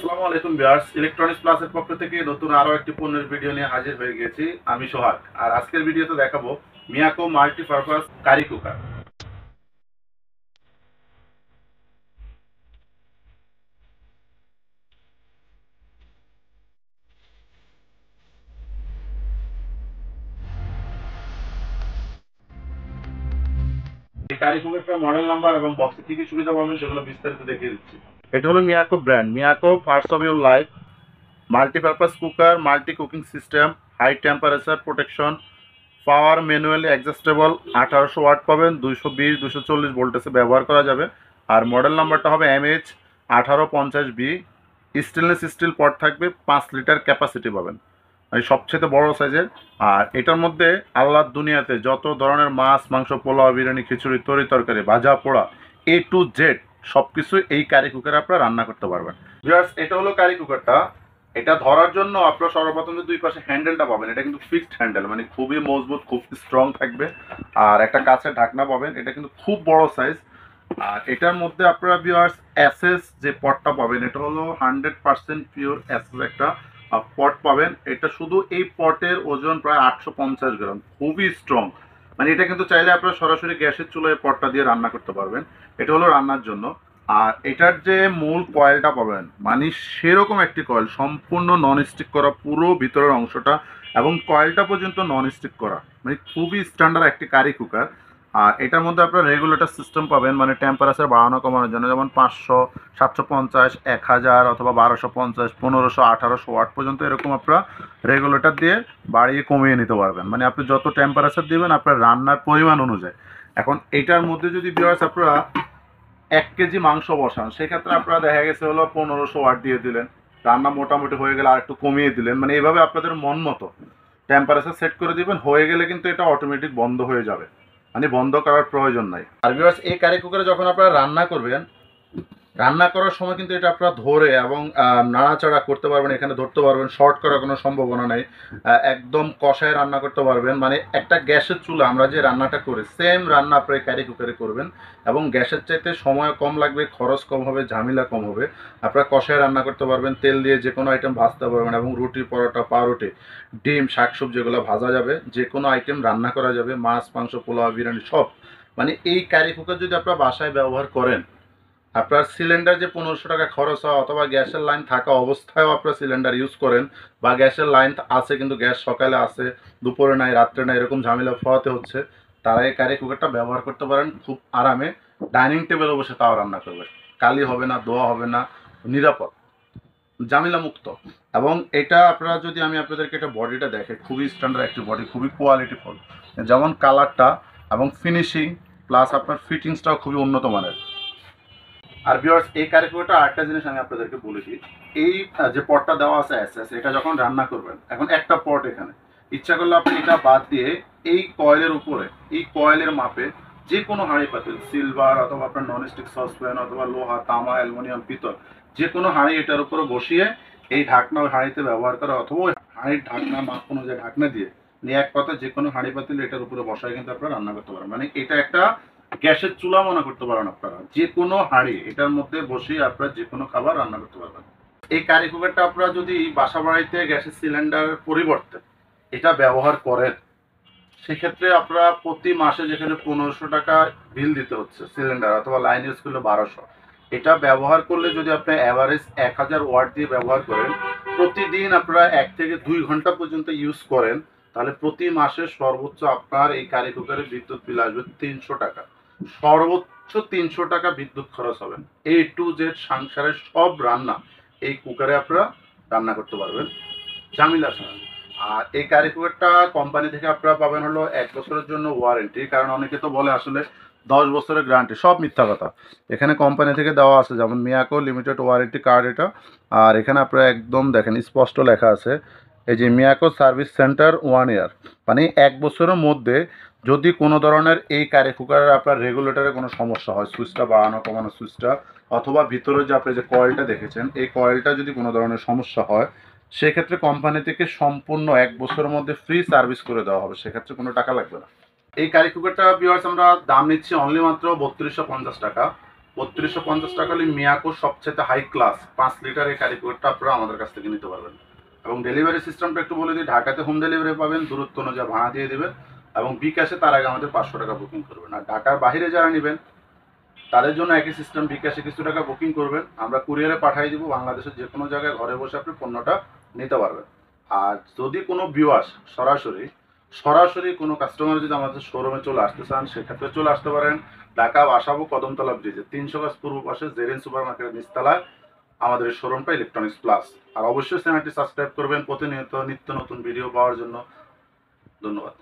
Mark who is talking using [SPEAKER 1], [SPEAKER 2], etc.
[SPEAKER 1] আসসালামু আলাইকুম viewers, electronics প্লাসের পক্ষ থেকে নতুন আরো একটি পণ্যের ভিডিও নিয়ে হাজির হয়ে গেছি। আমি সোহাগ, আর আজকের ভিডিওতে দেখাবো মিয়াকো মাল্টিপারপাস কারি কুকার। এই কারি কুকারটার মডেল নাম্বার এবং বক্সে কি কি সুবিধা পাবেন সেগুলো বিস্তারিত দেখিয়ে দিচ্ছি। এটা হলো Miyako brand, Miyako first of your life multipurpose cooker, multi cooking system, high temperature protection, power manually adjustable. 1800 watt পাবেন, 220-240 ভোল্টেজে ব্যবহার করা যাবে। আর মডেল নাম্বারটা হবে MH1850B। স্টেনলেস স্টিল পট থাকবে, 5 লিটার ক্যাপাসিটি পাবেন, মানে সবচেয়ে বড় সাইজের। আর এটার মধ্যে আল্লাহর দুনিয়াতে যত ধরনের মাছ, মাংস, পোলাও, বিরিয়ানি, খিচুড়ি, তরি তরকারি, ভাজা পোড়া, A to Z সব কিছু এই কারি কুকারে আপনারা রান্না করতে পারবেন। ভিউয়ার্স, এটা হলো কারি কুকারটা। এটা ধরার জন্য আপনারা সর্বপ্রথম যে দুই পাশে হ্যান্ডেলটা পাবেন, এটা কিন্তু ফিক্সড হ্যান্ডেল, মানে খুবই মজবুত, খুব স্ট্রং থাকবে। আর একটা কাছের ঢাকনা পাবেন, এটা কিন্তু খুব বড় সাইজ। আর এটার মধ্যে আপনারা ভিউয়ার্স এসএস যে পটটা পাবেন, এটা হলো 100% পিওর এসএস একটা পট পাবেন। এটা শুধু এই পটের ওজন প্রায় 850 গ্রাম, খুবই স্ট্রং। মানে এটা কিন্তু চাইলে আপনারা সরাসরি গ্যাসের চুলায় পটটা দিয়ে রান্না করতে পারবেন। এটা হলো রান্নার জন্য। আর এটার যে মূল কয়েলটা পাবেন, মানে সেরকম একটি কয়েল, সম্পূর্ণ নন স্টিক করা পুরো ভিতরের অংশটা, এবং কয়েলটা পর্যন্ত নন স্টিক করা, মানে খুবই স্ট্যান্ডার্ড একটি কারি কুকার। আর এটার মধ্যে আপনারা রেগুলেটর সিস্টেম পাবেন, মানে টেম্পারেচার বাড়ানো কমানোর জন্য, যেমন 500, 750, 1000 অথবা 1250, 1500, 1800 ওয়াট পর্যন্ত এরকম আপনারা রেগুলেটর দিয়ে বাড়িয়ে কমিয়ে নিতে পারবেন। মানে আপনি যত টেম্পারেচার দিবেন আপনার রান্নার পরিমাণ অনুযায়ী। এখন এটার মধ্যে যদি ভিউয়ার্স আপনারা 1 কেজি মাংস বসান, সেক্ষেত্রে আপনারা দেখা গেছে হলো 1500 ওয়াট দিয়ে দিলেন, রান্না মোটামুটি হয়ে গেলে আর একটু কমিয়ে দিলেন। মানে এইভাবে আপনাদের মন মতো টেম্পারেচার সেট করে দিবেন, হয়ে গেলে কিন্তু এটা অটোমেটিক বন্ধ হয়ে যাবে, মানে বন্ধ করার প্রয়োজন নাই। আর ভিউয়ার্স, এই কারি কুকারে যখন আপনারা রান্না করবেন, রান্না করার সময় কিন্তু এটা আপনারা ধরে এবং নাড়াচাড়া করতে পারবেন, এখানে ধরতে পারবেন, শর্ট করার কোনো সম্ভাবনা নেই। একদম কষায় রান্না করতে পারবেন, মানে একটা গ্যাসের চুলা আমরা যে রান্নাটা করি সেম রান্না আপনারা কারি কুকারে করবেন, এবং গ্যাসের চাইতে সময় কম লাগবে, খরচ কম হবে, ঝামেলা কম হবে। আপনারা কষায় রান্না করতে পারবেন, তেল দিয়ে যে কোনো আইটেম ভাজতে পারবেন, এবং রুটি, পরোটা, পাউরুটি, ডিম, শাকসবজি যেগুলো ভাজা যাবে, যে কোনো আইটেম রান্না করা যাবে, মাছ, মাংস, পোলাও, বিরিয়ানি সব। মানে এই কারি কুকার যদি আপনারা বাসায় ব্যবহার করেন, আপনার সিলিন্ডার যে 1500 টাকা খরচ হয়, অথবা গ্যাসের লাইন থাকা অবস্থায়ও আপনার সিলিন্ডার ইউজ করেন, বা গ্যাসের লাইন আছে কিন্তু গ্যাস সকালে আসে, দুপুরে নাই, রাত্রে নাই, এরকম ঝামেলা পোহাতে হচ্ছে, তারা এই কারি কুকারটা ব্যবহার করতে পারেন। খুব আরামে ডাইনিং টেবিলে বসে তাও রান্না করবে, কালি হবে না, দোয়া হবে না, নিরাপদ, ঝামেলা মুক্ত। এবং এটা আপনারা যদি আমি আপনাদেরকে এটা বডিটা দেখে, খুবই স্ট্যান্ডার্ড একটি বডি, খুবই কোয়ালিটিফুল, যেমন কালারটা এবং ফিনিশিং প্লাস আপনার ফিটিংসটাও খুবই উন্নত মানের। আর ভিউয়ার্স, এই কারি কুকারটা আরেকটা জিনিস আমি আপনাদেরকে বলে দিই, এই যে পটটা দেওয়া আছে এসএস, এটা যখন রান্না করবেন, এখন একটা পট এখানে, ইচ্ছা করলে আপনি এটা বাদ দিয়ে এই কয়েলের উপরে, এই কয়েলের মাপে যে কোনো হাঁড়ি পাতিল, সিলভার অথবা আপনার ননস্টিক সসপ্যান অথবা লোহা, তামা, অ্যালুমিনিয়াম, পিতল, যে কোনো হাঁড়ি এটার উপরে বসিয়ে এই ঢাকনা ওই হাঁড়িতে ব্যবহার করা, অথবা ওই হাঁড়ির ঢাকনা মাপ অনুযায়ী ঢাকনা দিয়ে নিয়ে, এক কথা যে কোনো হাঁড়ি পাতিল এটার উপরে বসায় কিন্তু আপনারা রান্না করতে পারেন। মানে এটা একটা গ্যাসের চুলা মনে করতে পারেন আপনারা, যে কোনো হাঁড়ি এটার মধ্যে বসিয়ে আপনারা যে কোনো খাবার রান্না করতে পারবেন। এই কারি কুকারটা আপনারা যদি বাসা বাড়িতে গ্যাসের সিলিন্ডারের পরিবর্তে এটা ব্যবহার করেন, সেক্ষেত্রে আপনারা প্রতি মাসে যেখানে 1500 টাকা বিল দিতে হচ্ছে সিলিন্ডার, অথবা লাইন ইউজ করলে 1200, এটা ব্যবহার করলে যদি আপনি অ্যাভারেজ 1000 ওয়াট দিয়ে ব্যবহার করেন, প্রতিদিন আপনারা 1 থেকে 2 ঘন্টা পর্যন্ত ইউজ করেন, তাহলে প্রতি মাসে সর্বোচ্চ আপনার এই কারি কুকারে বিদ্যুৎ বিল আসবে 300 টাকা, সর্বোচ্চ 300 টাকা বিদ্যুৎ খরচ হবে। A to Z সংসারের সব রান্না এই কুকারে আপনারা রান্না করতে পারবেন ঝামেলা ছাড়া। আর এই কারি কুকারটা কোম্পানি থেকে আপনারা পাবেন হলো 1 বছরের জন্য ওয়ারেন্টি, কারণ অনেকে তো বলে আসলে 10 বছরের গ্যারান্টি, সব মিথ্যা কথা। এখানে কোম্পানি থেকে দেওয়া আছে, যেমন মিয়াকো লিমিটেড ওয়ারেন্টি কার্ড এটা। আর এখানে আপনারা একদম দেখেন স্পষ্ট লেখা আছে, এই যে মিয়াকো সার্ভিস সেন্টার 1 ইয়ার, মানে 1 বছরের মধ্যে যদি কোনো ধরনের এই কারি কুকারের আপনার রেগুলেটরে কোনো সমস্যা হয়, সুইচটা বাড়ানো কমানো সুইচটা, অথবা ভিতরে যে আপনি যে কয়েলটা দেখেছেন এই কয়েলটা যদি কোনো ধরনের সমস্যা হয়, সেক্ষেত্রে কোম্পানি থেকে সম্পূর্ণ 1 বছরের মধ্যে ফ্রি সার্ভিস করে দেওয়া হবে, সেক্ষেত্রে কোনো টাকা লাগবে না। এই কারি কুকারটা ভিউয়ার্স আমরা দাম নিচ্ছি অনলি মাত্র 3250 টাকা। 3250 টাকা হলে মিয়াকো সবচেয়ে হাই ক্লাস 5 লিটার এই কারি কুকারটা আপনারা আমাদের কাছ থেকে নিতে পারবেন। এবং ডেলিভারি সিস্টেমটা একটু বলে দিই, ঢাকাতে হোম ডেলিভারি পাবেন, দূরত্ব অনুযায়ী ভাড়া দিয়ে দেবেন এবং বিকাশে তার আগে আমাদের 500 টাকা বুকিং করবেন। আর ঢাকার বাইরে যারা নেবেন তাদের জন্য একই সিস্টেম, বিকাশে কিছু টাকা বুকিং করবেন, আমরা কুরিয়ারে পাঠিয়ে দিব, বাংলাদেশের যে কোনো জায়গায় ঘরে বসে আপনি পণ্যটা নিতে পারবেন। আর যদি কোনো ভিউয়ার্স সরাসরি কোনো কাস্টমার যদি আমাদের শোরুমে চলে আসতে চান, সেক্ষেত্রে চলে আসতে পারেন ঢাকা আসাবো কদমতলা ব্রিজে 300 গজ পূর্ব পাশে জেরিন সুপার মার্কেটের নিচতলায় আমাদের এই শোরুমটা ইলেকট্রনিক্স প্লাস। আর অবশ্যই চ্যানেলটি সাবস্ক্রাইব করবেন প্রতিনিয়ত নিত্য নতুন ভিডিও পাওয়ার জন্য। ধন্যবাদ।